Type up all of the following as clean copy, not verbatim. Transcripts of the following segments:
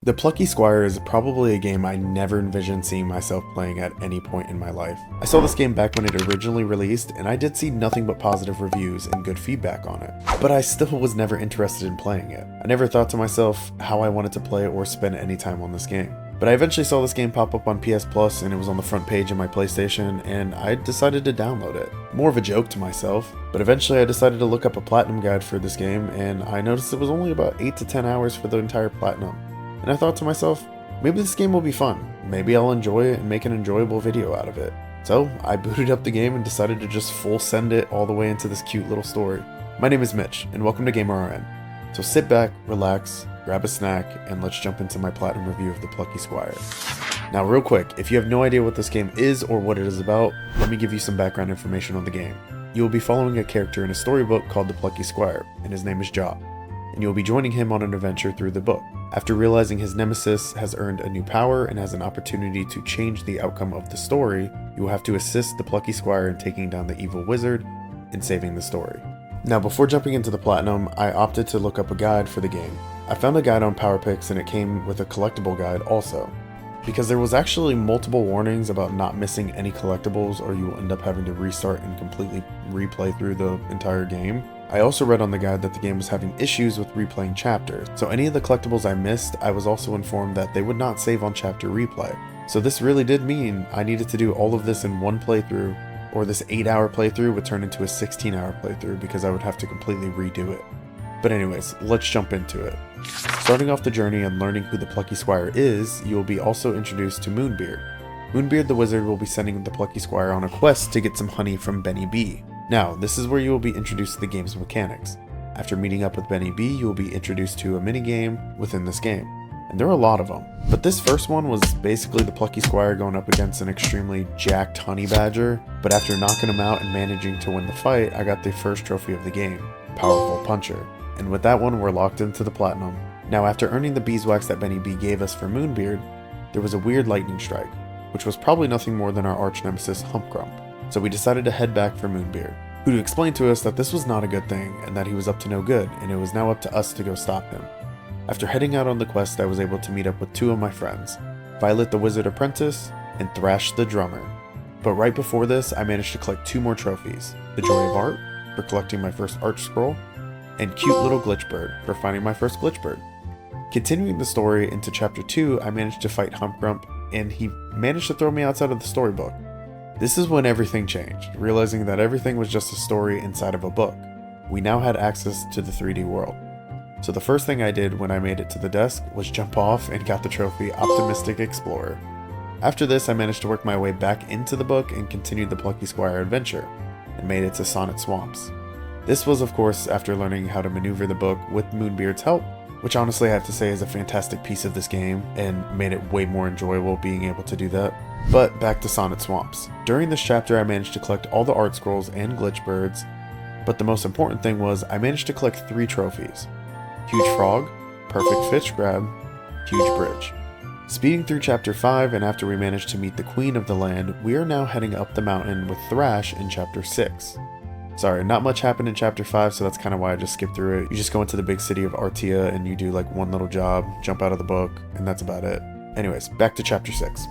The Plucky Squire is probably a game I never envisioned seeing myself playing at any point in my life. I saw this game back when it originally released, and I did see nothing but positive reviews and good feedback on it. But I still was never interested in playing it. I never thought to myself how I wanted to play it or spend any time on this game. But I eventually saw this game pop up on PS Plus, and it was on the front page of my PlayStation, and I decided to download it. More of a joke to myself, but eventually I decided to look up a platinum guide for this game, and I noticed it was only about 8 to 10 hours for the entire platinum. And I thought to myself, maybe this game will be fun. Maybe I'll enjoy it and make an enjoyable video out of it. So I booted up the game and decided to just full send it all the way into this cute little story. My name is Mitch, and welcome to GamerRN. So sit back, relax, grab a snack, and let's jump into my platinum review of the Plucky Squire. Now real quick, if you have no idea what this game is or what it is about, let me give you some background information on the game. You will be following a character in a storybook called the Plucky Squire, and his name is Job. And you will be joining him on an adventure through the book. After realizing his nemesis has earned a new power and has an opportunity to change the outcome of the story, you will have to assist the Plucky Squire in taking down the evil wizard and saving the story. Now before jumping into the platinum, I opted to look up a guide for the game. I found a guide on PowerPix and it came with a collectible guide also. Because there was actually multiple warnings about not missing any collectibles or you will end up having to restart and completely replay through the entire game. I also read on the guide that the game was having issues with replaying chapters, so any of the collectibles I missed, I was also informed that they would not save on chapter replay. So this really did mean I needed to do all of this in one playthrough, or this 8-hour playthrough would turn into a 16-hour playthrough because I would have to completely redo it. But anyways, let's jump into it. Starting off the journey and learning who the Plucky Squire is, you will be also introduced to Moonbeard. Moonbeard the wizard will be sending the Plucky Squire on a quest to get some honey from Benny B. Now, this is where you will be introduced to the game's mechanics. After meeting up with Benny B, you will be introduced to a minigame within this game. And there are a lot of them. But this first one was basically the Plucky Squire going up against an extremely jacked honey badger, but after knocking him out and managing to win the fight, I got the first trophy of the game, Powerful Puncher. And with that one, we're locked into the platinum. Now, after earning the beeswax that Benny B gave us for Moonbeard, there was a weird lightning strike, which was probably nothing more than our arch nemesis Humpgrump. So we decided to head back for Moonbeard, who explained to us that this was not a good thing and that he was up to no good, and it was now up to us to go stop him. After heading out on the quest, I was able to meet up with two of my friends, Violet the Wizard Apprentice and Thrash the Drummer. But right before this, I managed to collect 2 more trophies, the Joy of Art for collecting my first Arch Scroll, and Cute Little Glitchbird for finding my first Glitchbird. Continuing the story into chapter 2, I managed to fight Humpgrump, and he managed to throw me outside of the storybook. This is when everything changed, realizing that everything was just a story inside of a book. We now had access to the 3D world. So the first thing I did when I made it to the desk was jump off and got the trophy Optimistic Explorer. After this, I managed to work my way back into the book and continued the Plucky Squire adventure, and made it to Sonnet Swamps. This was of course after learning how to maneuver the book with Moonbeard's help, which honestly I have to say is a fantastic piece of this game and made it way more enjoyable being able to do that. But back to Sonnet Swamps. During this chapter I managed to collect all the art scrolls and glitchbirds, but the most important thing was I managed to collect 3 trophies. Huge Frog, Perfect Fish Grab, Huge Bridge. Speeding through chapter 5, and after we managed to meet the Queen of the Land, we are now heading up the mountain with Thrash in chapter 6. Sorry, not much happened in chapter 5, so that's kind of why I just skipped through it. You just go into the big city of Artia and you do like one little job, jump out of the book, and that's about it. Anyways, back to chapter 6.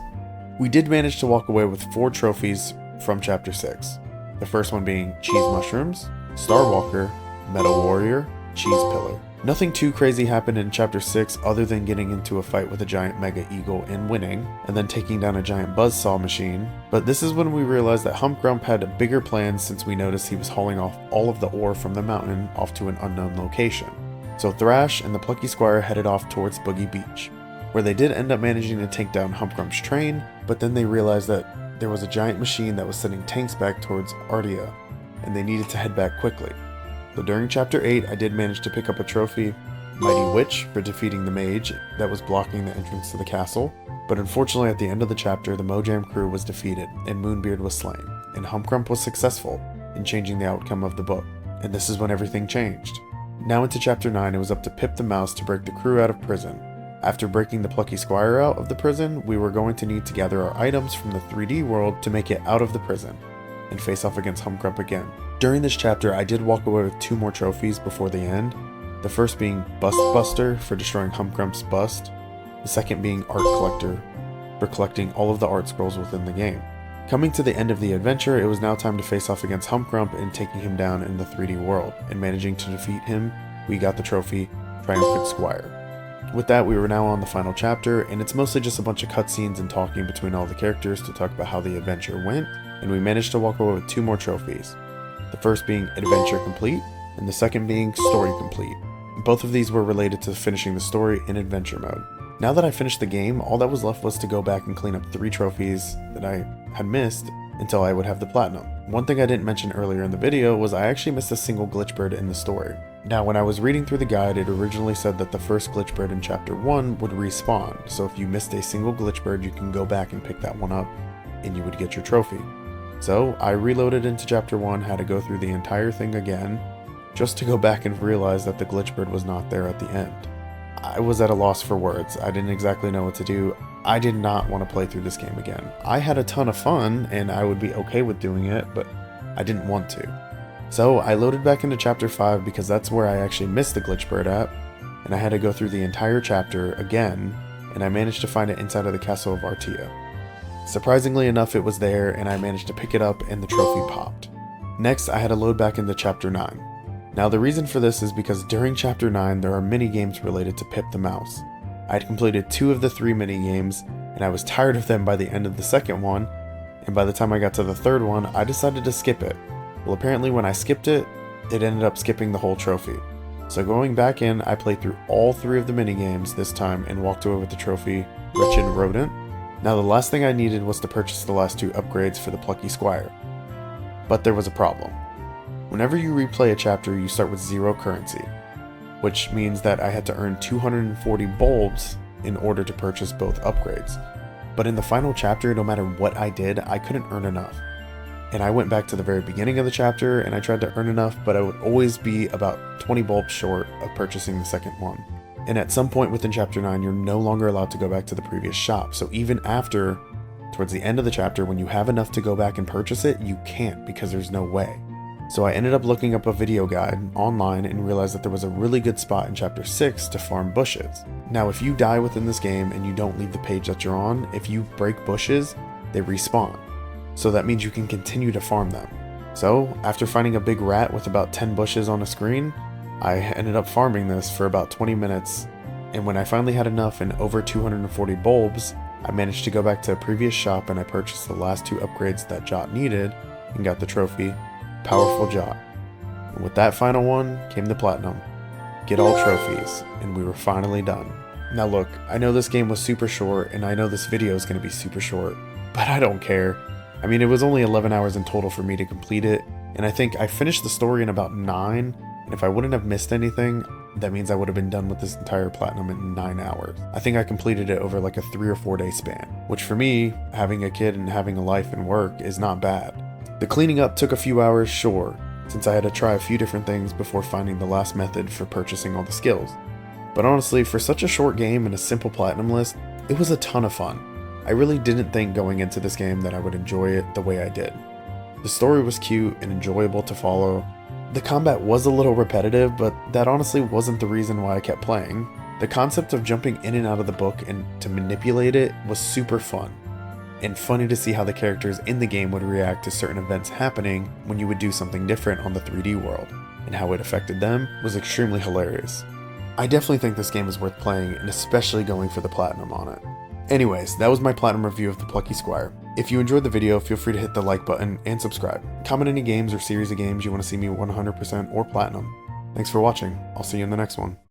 We did manage to walk away with 4 trophies from chapter 6. The first one being Cheese Mushrooms, Star Walker, Metal Warrior, Cheese Pillar. Nothing too crazy happened in chapter 6 other than getting into a fight with a giant mega eagle and winning, and then taking down a giant buzzsaw machine. But this is when we realized that Humpgrump had a bigger plan since we noticed he was hauling off all of the ore from the mountain off to an unknown location. So Thrash and the Plucky Squire headed off towards Boogie Beach, where they did end up managing to take down Humpgrump's train, but then they realized that there was a giant machine that was sending tanks back towards Artia, and they needed to head back quickly. So during chapter 8, I did manage to pick up a trophy, Mighty Witch, for defeating the mage that was blocking the entrance to the castle. But unfortunately at the end of the chapter, the Mojam crew was defeated and Moonbeard was slain, and Humpgrump was successful in changing the outcome of the book. And this is when everything changed. Now into chapter 9, it was up to Pip the Mouse to break the crew out of prison. After breaking the Plucky Squire out of the prison, we were going to need to gather our items from the 3D world to make it out of the prison, and face off against Humpgrump again. During this chapter, I did walk away with 2 more trophies before the end, the first being Bust Buster for destroying Humpgrump's bust, the second being Art Collector, for collecting all of the art scrolls within the game. Coming to the end of the adventure, it was now time to face off against Humpgrump and taking him down in the 3D world, and managing to defeat him, we got the trophy, Triumphant Squire. With that, we were now on the final chapter, and it's mostly just a bunch of cutscenes and talking between all the characters to talk about how the adventure went, and we managed to walk away with 2 more trophies. The first being Adventure Complete, and the second being Story Complete. Both of these were related to finishing the story in Adventure mode. Now that I finished the game, all that was left was to go back and clean up 3 trophies that I had missed until I would have the platinum. One thing I didn't mention earlier in the video was I actually missed a single glitch bird in the story. Now when I was reading through the guide, it originally said that the first glitch bird in chapter 1 would respawn, so if you missed a single glitch bird you can go back and pick that one up and you would get your trophy. So I reloaded into chapter 1, had to go through the entire thing again, just to go back and realize that the glitch bird was not there at the end. I was at a loss for words. I didn't exactly know what to do. I did not want to play through this game again. I had a ton of fun and I would be okay with doing it, but I didn't want to. So I loaded back into chapter 5 because that's where I actually missed the glitch bird at, and I had to go through the entire chapter again, and I managed to find it inside of the castle of Artia. Surprisingly enough, it was there and I managed to pick it up and the trophy popped. Next, I had to load back into chapter 9. Now the reason for this is because during chapter 9 there are mini games related to Pip the Mouse. I had completed 2 of the 3 mini games and I was tired of them by the end of the second one, and by the time I got to the third one I decided to skip it. Well, apparently when I skipped it, it ended up skipping the whole trophy. So going back in, I played through all 3 of the mini games this time and walked away with the trophy Wretched Rodent. Now the last thing I needed was to purchase the last 2 upgrades for the Plucky Squire. But there was a problem. Whenever you replay a chapter, you start with 0 currency, which means that I had to earn 240 bulbs in order to purchase both upgrades. But in the final chapter, no matter what I did, I couldn't earn enough. And I went back to the very beginning of the chapter and I tried to earn enough, but I would always be about 20 bulbs short of purchasing the second one. And at some point within chapter 9, you're no longer allowed to go back to the previous shop. So even after, towards the end of the chapter, when you have enough to go back and purchase it, you can't because there's no way. So I ended up looking up a video guide online and realized that there was a really good spot in chapter 6 to farm bushes. Now if you die within this game and you don't leave the page that you're on, if you break bushes, they respawn. So that means you can continue to farm them. So after finding a big rat with about 10 bushes on a screen, I ended up farming this for about 20 minutes, and when I finally had enough and over 240 bulbs, I managed to go back to a previous shop and I purchased the last 2 upgrades that Jot needed and got the trophy Powerful Jot. And with that final one came the platinum. Get all trophies, and we were finally done. Now look, I know this game was super short and I know this video is going to be super short, but I don't care. I mean, it was only 11 hours in total for me to complete it, and I think I finished the story in about 9, and if I wouldn't have missed anything, that means I would have been done with this entire platinum in 9 hours. I think I completed it over like a 3 or 4 day span, which for me, having a kid and having a life and work is not bad. The cleaning up took a few hours, sure, since I had to try a few different things before finding the last method for purchasing all the skills. But honestly, for such a short game and a simple platinum list, it was a ton of fun. I really didn't think going into this game that I would enjoy it the way I did. The story was cute and enjoyable to follow. The combat was a little repetitive, but that honestly wasn't the reason why I kept playing. The concept of jumping in and out of the book and to manipulate it was super fun, and funny to see how the characters in the game would react to certain events happening when you would do something different on the 3D world, and how it affected them was extremely hilarious. I definitely think this game is worth playing, and especially going for the platinum on it. Anyways, that was my platinum review of the Plucky Squire. If you enjoyed the video, feel free to hit the like button and subscribe. Comment any games or series of games you want to see me 100% or platinum. Thanks for watching. I'll see you in the next one.